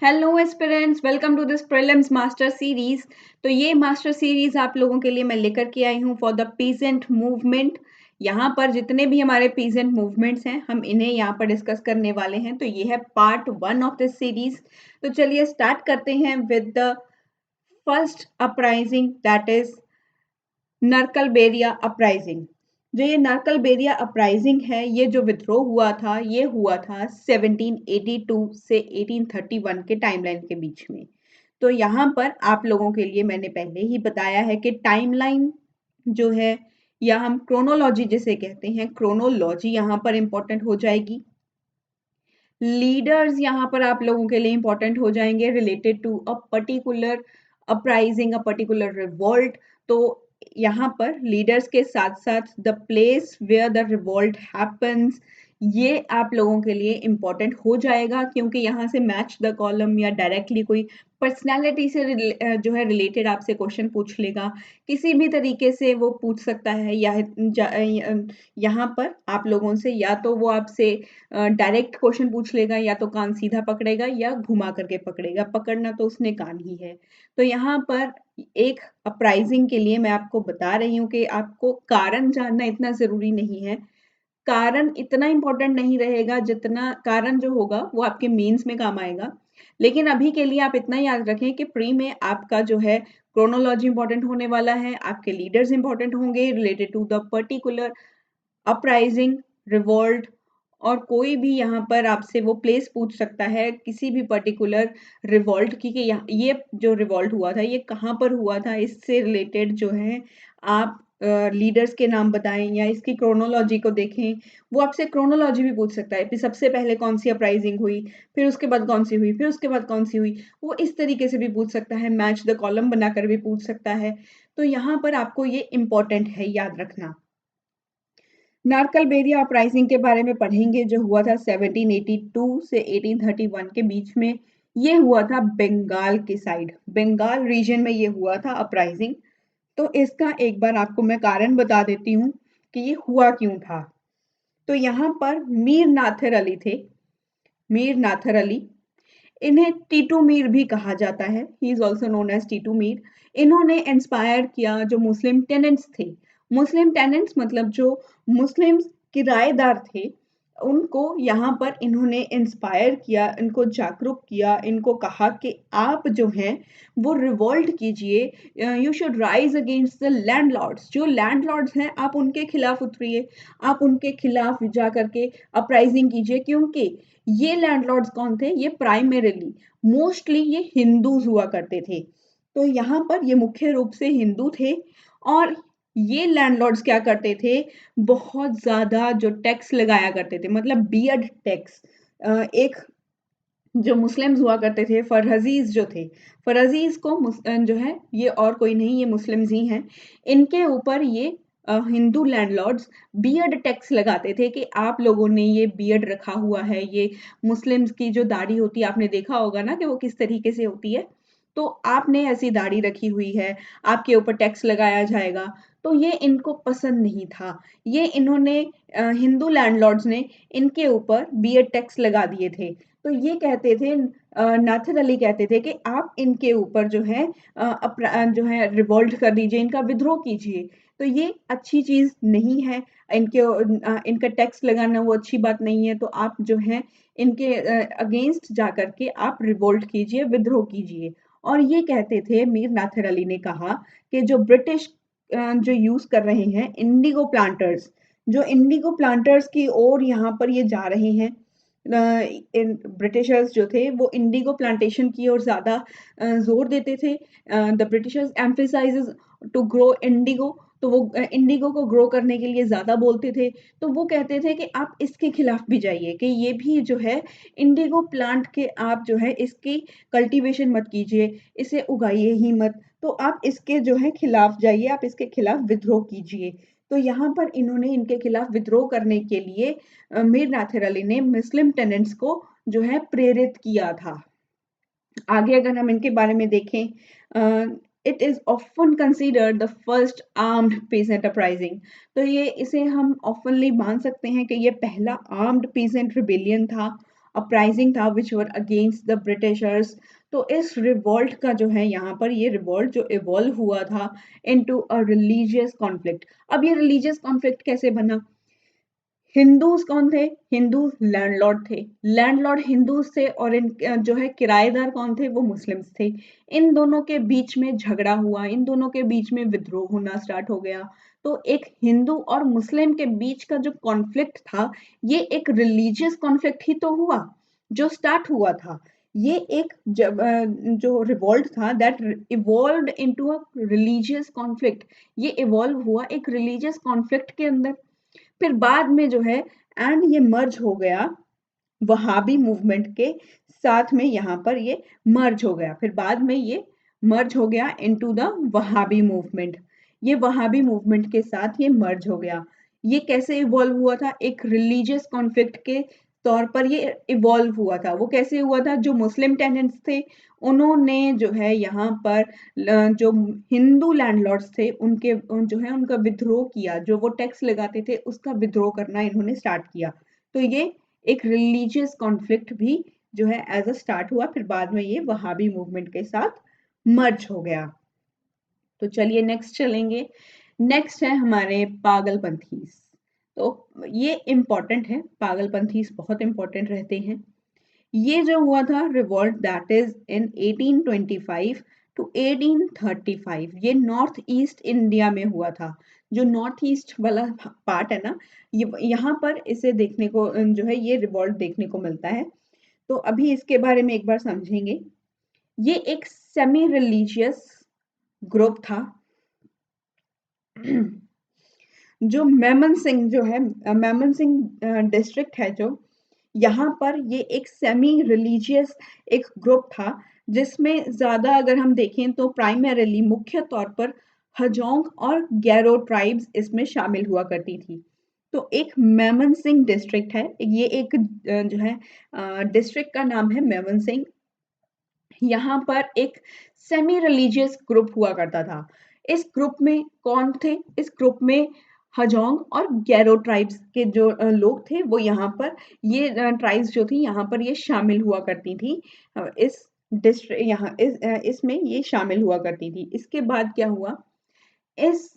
Hello aspirants, welcome to this prelims master series. तो ये master series आप लोगों के लिए मैं लेकर के आई हूँ फॉर द पीजेंट मूवमेंट। यहाँ पर जितने भी हमारे पीजेंट मूवमेंट्स हैं हम इन्हें यहाँ पर डिस्कस करने वाले हैं। तो ये है पार्ट 1 ऑफ दिस सीरीज। तो चलिए स्टार्ट करते हैं with the first uprising, that is Narkelberia uprising. जो ये नरकलबेरिया अपराइजिंग है, ये जो विद्रोह हुआ था ये हुआ था 1782 से 1831 के टाइमलाइन के बीच में। तो यहाँ पर आप लोगों के लिए मैंने पहले ही बताया है कि टाइमलाइन जो है, या हम क्रोनोलॉजी जिसे कहते हैं, क्रोनोलॉजी यहाँ पर इंपॉर्टेंट हो जाएगी। लीडर्स यहाँ पर आप लोगों के लिए इंपॉर्टेंट हो जाएंगे related to a particular uprising, a particular revolt. तो यहाँ पर लीडर्स के साथ साथ the place where the revolt happens, ये आप लोगों के लिए इंपॉर्टेंट हो जाएगा, क्योंकि यहाँ से मैच द कॉलम या डायरेक्टली कोई पर्सनैलिटी से जो है रिलेटेड आपसे क्वेश्चन पूछ लेगा। किसी भी तरीके से वो पूछ सकता है, या यहाँ पर आप लोगों से या तो वो आपसे डायरेक्ट क्वेश्चन पूछ लेगा, या तो कान सीधा पकड़ेगा या घुमा करके पकड़ेगा। पकड़ना तो उसने कान ही है। तो यहाँ पर एक अपराइजिंग के लिए मैं आपको बता रही हूँ कि आपको कारण जानना इतना ज़रूरी नहीं है। कारण इतना इम्पोर्टेंट नहीं रहेगा जितना कारण जो होगा वो आपके मेंस में काम आएगा। लेकिन अभी के लिए आप इतना याद रखें कि प्री में आपका जो है क्रोनोलॉजी इंपॉर्टेंट होने वाला है, आपके लीडर्स इंपॉर्टेंट होंगे related to the particular uprising, revolt, और कोई भी यहाँ पर आपसे वो प्लेस पूछ सकता है किसी भी पर्टिकुलर रिवॉल्ट की, कि ये जो रिवॉल्ट हुआ था ये कहाँ पर हुआ था। इससे रिलेटेड जो है आप लीडर्स के नाम बताएं या इसकी क्रोनोलॉजी को देखें। वो आपसे क्रोनोलॉजी भी पूछ सकता है कि सबसे पहले कौन सी अपराइजिंग हुई, फिर उसके बाद कौन सी हुई, फिर उसके बाद कौन सी हुई। वो इस तरीके से भी पूछ सकता है, मैच द कॉलम बनाकर भी पूछ सकता है। तो यहाँ पर आपको ये इंपॉर्टेंट है याद रखना। नारकलबेरिया अपराइजिंग के बारे में पढ़ेंगे, जो हुआ था 1782 से 1831 के बीच में। ये हुआ था बंगाल के साइड, बंगाल रीजन में ये हुआ था अपराइजिंग। तो इसका एक बार आपको मैं कारण बता देती हूँ कि ये हुआ क्यों था। तो यहाँ पर मीर नाथर अली थे, मीर नाथर अली। इन्हें टीटू मीर भी कहा जाता है, he is also known as Titu Mir. इन्होंने इंस्पायर किया जो मुस्लिम टेनेंट्स थे। मुस्लिम टेनेंट्स मतलब जो मुस्लिम किराएदार थे, उनको यहाँ पर इन्होंने इंस्पायर किया, इनको जागरूक किया, इनको कहा कि आप जो हैं वो रिवॉल्ट कीजिए, you should rise against the landlords. जो लैंडलॉर्ड्स हैं आप उनके खिलाफ उतरिए, आप उनके खिलाफ जा करके अपराइजिंग कीजिए। क्योंकि ये लैंडलॉर्ड्स कौन थे, ये प्राइमरीली मोस्टली ये हिंदूज हुआ करते थे। तो यहाँ पर ये मुख्य रूप से हिंदू थे, और ये लैंडलॉर्ड्स क्या करते थे, बहुत ज्यादा जो टैक्स लगाया करते थे, मतलब बियर्ड टैक्स। एक जो मुस्लिम्स हुआ करते थे, फरहजीज जो थे, फरहजीज को जो है ये और कोई नहीं, ये मुस्लिम्स ही हैं। इनके ऊपर ये हिंदू लैंडलॉर्ड्स बियर्ड टैक्स लगाते थे कि आप लोगों ने ये बियर्ड रखा हुआ है, ये मुस्लिम्स की जो दाढ़ी होती है आपने देखा होगा ना कि वो किस तरीके से होती है। तो आपने ऐसी दाढ़ी रखी हुई है, आपके ऊपर टैक्स लगाया जाएगा। तो ये इनको पसंद नहीं था। ये इन्होंने हिंदू लैंडलॉर्ड्स ने इनके ऊपर बियर्ड टैक्स लगा दिए थे। तो ये कहते थे, नाथर अली कहते थे कि आप इनके ऊपर जो है जो है रिवोल्ट कर दीजिए, इनका विद्रोह कीजिए। तो ये अच्छी चीज नहीं है, इनके इनका टैक्स लगाना वो अच्छी बात नहीं है। तो आप जो है इनके अगेंस्ट जा करके आप रिवोल्ट कीजिए, विद्रोह कीजिए। और ये कहते थे, मीर नाथर अली ने कहा कि जो ब्रिटिश जो यूज कर रहे हैं इंडिगो प्लांटर्स, जो इंडिगो प्लांटर्स की ओर यहाँ पर ये जा रहे हैं। ब्रिटिशर्स जो थे वो इंडिगो प्लांटेशन की ओर ज्यादा जोर देते थे। The Britishers emphasizes to grow indigo. तो वो इंडिगो को ग्रो करने के लिए ज्यादा बोलते थे। तो वो कहते थे कि आप इसके खिलाफ भी जाइए, कि ये भी जो है इंडिगो प्लांट के आप जो है इसकी कल्टीवेशन मत कीजिए, इसे उगाइए ही मत। तो आप इसके जो है खिलाफ जाइए, आप इसके खिलाफ विद्रोह कीजिए। तो यहाँ पर इन्होंने इनके खिलाफ विद्रोह करने के लिए मीर नाथिर अली ने मुस्लिम टेनेंट्स को जो है प्रेरित किया था। आगे अगर हम इनके बारे में देखें, it is often considered the first armed pheasant uprising. तो ये इसे हम ऑफनली मान सकते हैं कि ये पहला आर्म्ड पीसेंट रिबेलियन था, अपराइजिंग था विच वर अगेंस्ट द ब्रिटिशर्स। तो इस रिवॉल्ट का जो है यहाँ पर ये रिवॉल्ट जो इवॉल्व हुआ था इनटू अ रिलीजियस कॉन्फ्लिक्ट। अब ये रिलीजियस कॉन्फ्लिक्ट कैसे बना? हिंदूज कौन थे? हिंदू लैंडलॉर्ड थे, लैंडलॉर्ड हिंदूज थे, और इन जो है किराएदार कौन थे? वो मुस्लिम्स थे। इन दोनों के बीच में झगड़ा हुआ, इन दोनों के बीच में विद्रोह होना स्टार्ट हो गया। तो एक हिंदू और मुस्लिम के बीच का जो कॉन्फ्लिक्ट था, ये एक रिलीजियस कॉन्फ्लिक्ट ही तो हुआ जो स्टार्ट हुआ था। ये एक जो रिवॉल्ट था that evolved into a religious conflict. ये इवॉल्व हुआ एक रिलीजियस कॉन्फ्लिक्ट के अंदर। फिर बाद में जो है एंड ये मर्ज हो गया वहाबी मूवमेंट के साथ में, यहाँ पर ये मर्ज हो गया। फिर बाद में ये मर्ज हो गया इनटू द वहाबी मूवमेंट। ये वहाबी मूवमेंट के साथ ये मर्ज हो गया। ये कैसे इवॉल्व हुआ था? एक रिलीजियस कॉन्फ्लिक्ट के तौर पर ये इवॉल्व हुआ था। वो कैसे हुआ था? जो मुस्लिम टेनेंट्स थे उन्होंने जो है यहाँ पर जो हिंदू लैंडलॉर्ड्स थे उनके जो है उनका विद्रोह किया, जो वो टैक्स लगाते थे उसका विद्रोह करना इन्होंने स्टार्ट किया। तो ये एक रिलीजियस कॉन्फ्लिक्ट भी जो है एज अ स्टार्ट हुआ, फिर बाद में ये वहाबी मूवमेंट के साथ मर्ज हो गया। तो चलिए नेक्स्ट चलेंगे। नेक्स्ट है हमारे पागलपंथीज। तो ये इम्पॉर्टेंट है, पागलपंथीज बहुत इम्पॉर्टेंट रहते हैं। ये जो हुआ था revolt that is in 1825 to 1835, ये नॉर्थ ईस्ट इंडिया में हुआ था। जो नॉर्थ ईस्ट वाला पार्ट है ना, ये यहाँ पर इसे देखने को जो है ये रिवॉल्ट देखने को मिलता है। तो अभी इसके बारे में एक बार समझेंगे। ये एक सेमी रिलीजियस ग्रुप था। जो मेमन सिंह जो है, मेमन सिंह डिस्ट्रिक्ट है जो, यहाँ पर ये एक सेमी रिलीजियस एक ग्रुप था, जिसमें ज़्यादा अगर हम देखें तो प्राइमरीली मुख्य तौर पर हजोंग और गैरो ट्राइब्स इसमें शामिल हुआ करती थी। तो एक मेमन सिंह डिस्ट्रिक्ट है, ये एक जो है डिस्ट्रिक्ट का नाम है मेमन सिंह। यहाँ पर एक सेमी रिलीजियस ग्रुप हुआ करता था। इस ग्रुप में कौन थे? इस ग्रुप में हजोंग और गैरो ट्राइब्स के जो लोग थे वो यहाँ पर, ये ट्राइब्स जो थी यहाँ पर ये शामिल हुआ करती थी। इस डिस्ट्रिक्ट यहाँ इसमें ये शामिल हुआ करती थी। इसके बाद क्या हुआ? इस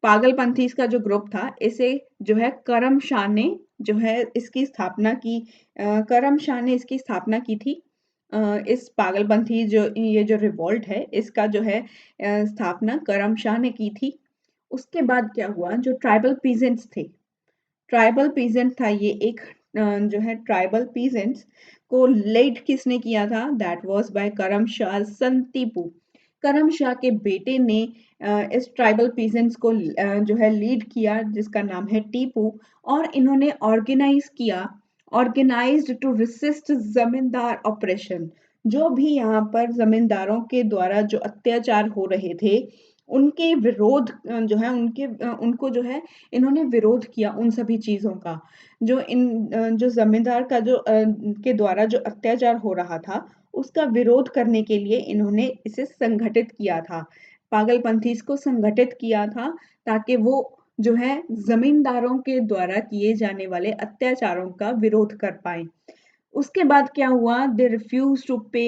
पागलपंथीज का जो ग्रुप था इसे जो है करम शाह ने जो है इसकी स्थापना की। करम शाह ने इसकी स्थापना की थी। इस पागलपंथी जो ये जो रिवॉल्ट है इसका जो है स्थापना करम शाह ने की थी। उसके बाद क्या हुआ? जो ट्राइबल पीजेंट्स थे, ट्राइबल पीजेंट था ये एक जो है ट्राइबल पीजेंट्स को लीड किसने किया था? दैट वाज बाय करम शाह सन टीपू। करम शाह के बेटे ने इस ट्राइबल पीजेंट्स को जो है लीड किया, जिसका नाम है टीपू। और इन्होंने ऑर्गेनाइज किया, ऑर्गेनाइज्ड टू रेसिस्ट जमींदार ऑपरेशन। जो भी यहाँ पर जमींदारों के द्वारा जो अत्याचार हो रहे थे उनके विरोध जो है उनको जो है इन्होंने विरोध किया उन सभी चीज़ों का। जो ज़मींदार का जो के द्वारा जो अत्याचार हो रहा था, उसका विरोध करने के लिए इन्होंने इसे संगठित किया था। पागलपंथीज़ को संगठित किया था ताकि वो जो है ज़मींदारों के द्वारा किए जाने वाले अत्याचारों का विरोध कर पाएँ। उसके बाद क्या हुआ? दे रिफ्यूज़ टू पे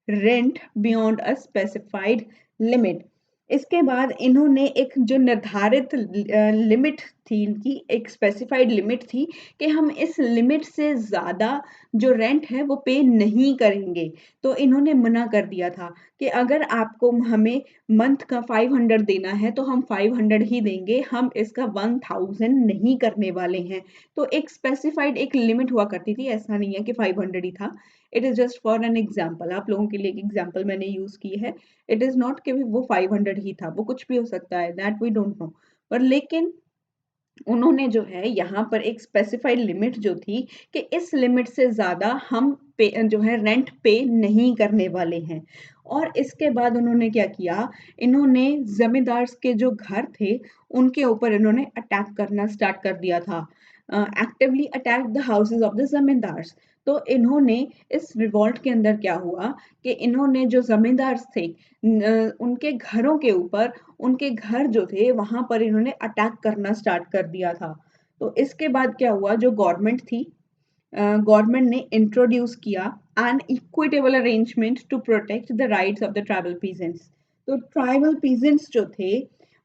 rent beyond a specified limit. इसके बाद इन्होंने एक जो निर्धारित लिमिट थी, इनकी एक स्पेसिफाइड लिमिट थी कि हम इस लिमिट से ज़्यादा जो रेंट है वो पे नहीं करेंगे। तो इन्होंने मना कर दिया था कि अगर आपको हमें मंथ का 500 देना है तो हम 500 ही देंगे, हम इसका 1000 नहीं करने वाले हैं। तो एक स्पेसिफाइड एक लिमिट हुआ करती थी, ऐसा नहीं है कि 500 ही था। It is just for an example, आप लोगों के लिए एक एग्जाम्पल मैंने यूज़ की है। इट इज़ नॉट कि वो 500 ही था, वो कुछ भी हो सकता है, दैट वी डोंट नो। पर लेकिन उन्होंने जो है यहाँ पर एक स्पेसिफाइड लिमिट जो थी कि इस लिमिट से ज़्यादा हम पे जो है रेंट पे नहीं करने वाले हैं। और इसके बाद उन्होंने क्या किया? इन्होंने ज़मींदार्स के जो घर थे उनके ऊपर इन्होंने अटैक करना स्टार्ट कर दिया था। Actively attack the houses of the zamindars. तो इन्होंने इस रिवॉल्ट के अंदर क्या हुआ कि इन्होंने जो ज़मींदार्स थे उनके घरों के ऊपर, उनके घर जो थे वहाँ पर इन्होंने अटैक करना स्टार्ट कर दिया था। तो इसके बाद क्या हुआ? जो गवर्नमेंट थी गवर्नमेंट ने इंट्रोड्यूस किया an equitable arrangement to protect the rights of the tribal peasants. तो ट्राइबल पीजेंट्स जो थे,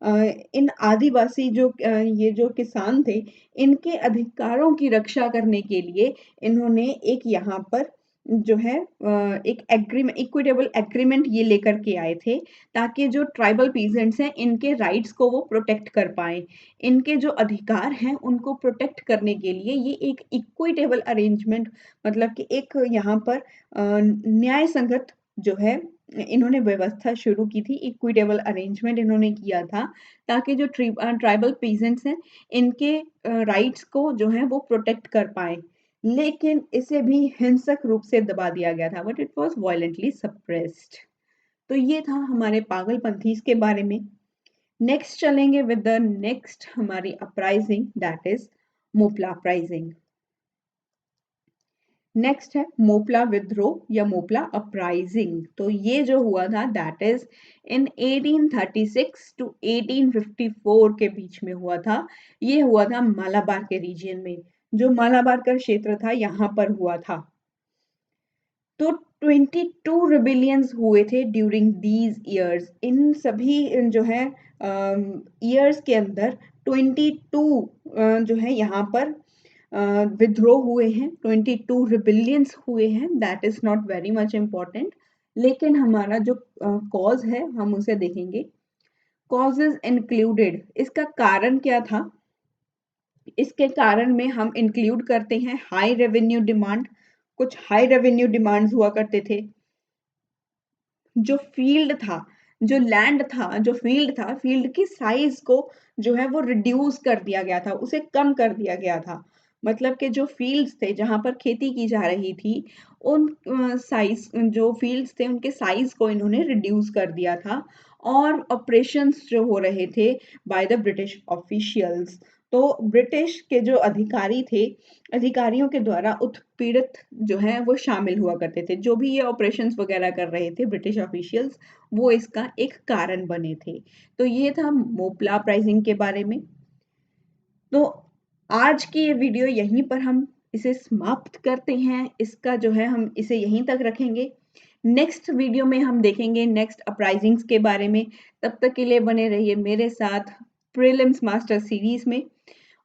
इन आदिवासी जो ये जो किसान थे, इनके अधिकारों की रक्षा करने के लिए इन्होंने एक यहाँ पर जो है एक एग्रीमेंट, इक्विटेबल एग्रीमेंट ये लेकर के आए थे, ताकि जो ट्राइबल पीजेंट्स हैं इनके राइट्स को वो प्रोटेक्ट कर पाए। इनके जो अधिकार हैं उनको प्रोटेक्ट करने के लिए ये एक इक्विटेबल अरेंजमेंट, मतलब कि एक यहाँ पर न्याय संगत जो है इन्होंने व्यवस्था शुरू की थी, इक्विटेबल अरेंजमेंट इन्होंने किया था, ताकि जो ट्राइबल पीजेंट्स हैं इनके राइट्स को जो है वो प्रोटेक्ट कर पाए। लेकिन इसे भी हिंसक रूप से दबा दिया गया था, but it was violently suppressed. तो ये था हमारे पागलपंथीज के बारे में। नेक्स्ट चलेंगे विद द नेक्स्ट हमारी uprising, that is Moplah uprising. Next है मोपला विद्रोह या मोपला अपराइजिंग। तो ये जो हुआ था दैट इज इन 1836 टू 1854 के बीच में हुआ था। ये हुआ था मालाबार के रीजन में, जो मालाबार का क्षेत्र था यहाँ पर हुआ था। तो 22 रिबिलियंस हुए थे ड्यूरिंग दीज ईयर्स। इन सभी जो है ईयर्स के अंदर 22 जो है यहाँ पर विद्रोह हुए हैं, 22 रिबिलियंस हुए हैं। That is not very much important, लेकिन हमारा जो कॉज है हम उसे देखेंगे। कॉजेज इंक्लूडेड, इसका कारण क्या था? इसके कारण में हम इंक्लूड करते हैं हाई रेवेन्यू डिमांड। कुछ हाई रेवेन्यू डिमांड्स हुआ करते थे। जो फील्ड था, जो लैंड था, जो फील्ड था, फील्ड की साइज को जो है वो रिड्यूस कर दिया गया था, उसे कम कर दिया गया था। मतलब कि जो फील्ड्स थे जहां पर खेती की जा रही थी, उन साइज, जो फील्ड्स थे उनके साइज को इन्होंने रिड्यूस कर दिया था। और ऑपरेशंस जो हो रहे थे बाय द ब्रिटिश ऑफिशियल्स, तो ब्रिटिश के जो अधिकारी थे, अधिकारियों के द्वारा उत्पीड़ित जो है वो शामिल हुआ करते थे। जो भी ये ऑपरेशंस वगैरह कर रहे थे ब्रिटिश ऑफिशियल्स, वो इसका एक कारण बने थे। तो ये था मोपला प्राइसिंग के बारे में। तो आज की ये वीडियो यहीं पर हम इसे समाप्त करते हैं। इसका जो है हम इसे यहीं तक रखेंगे। नेक्स्ट वीडियो में हम देखेंगे नेक्स्ट अपराइजिंग्स के बारे में। तब तक के लिए बने रहिए मेरे साथ प्रीलिम्स मास्टर सीरीज में।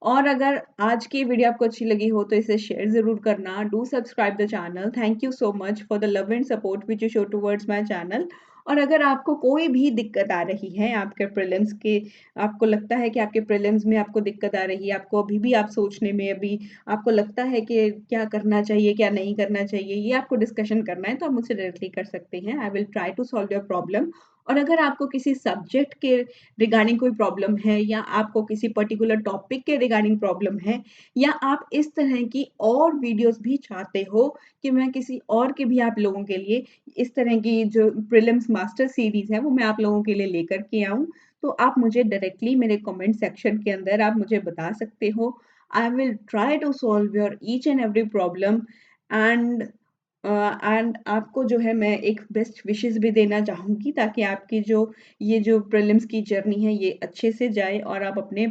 और अगर आज की वीडियो आपको अच्छी लगी हो तो इसे शेयर जरूर करना। Do subscribe the channel. Thank you so much for the love and support which you show towards my channel. और अगर आपको कोई भी दिक्कत आ रही है आपके प्रीलिम्स के, आपको लगता है कि आपके प्रीलिम्स में आपको दिक्कत आ रही है, आपको अभी भी आप सोचने में, अभी आपको लगता है कि क्या करना चाहिए क्या नहीं करना चाहिए, ये आपको डिस्कशन करना है, तो आप मुझसे डायरेक्टली कर सकते हैं। I will try to solve your problem. और अगर आपको किसी सब्जेक्ट के रिगार्डिंग कोई प्रॉब्लम है, या आपको किसी पर्टिकुलर टॉपिक के रिगार्डिंग प्रॉब्लम है, या आप इस तरह की और वीडियोस भी चाहते हो कि मैं किसी और के भी आप लोगों के लिए इस तरह की जो प्रीलिम्स मास्टर सीरीज है वो मैं आप लोगों के लिए लेकर के आऊं, तो आप मुझे डायरेक्टली मेरे कमेंट सेक्शन के अंदर आप मुझे बता सकते हो। I will try to solve your each and every problem. And आपको जो है मैं एक बेस्ट विशेस भी देना चाहूँगी, ताकि आपकी जो ये जो प्रीलिम्स की जर्नी है ये अच्छे से जाए और आप अपने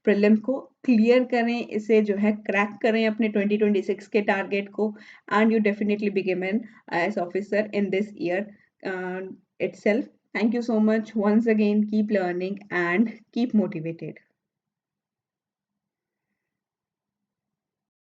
प्रीलिम को क्लियर करें, इसे जो है क्रैक करें अपने 2026 के टारगेट को। And you definitely become an IAS officer in this year itself. Thank you so much once again. Keep learning and keep motivated.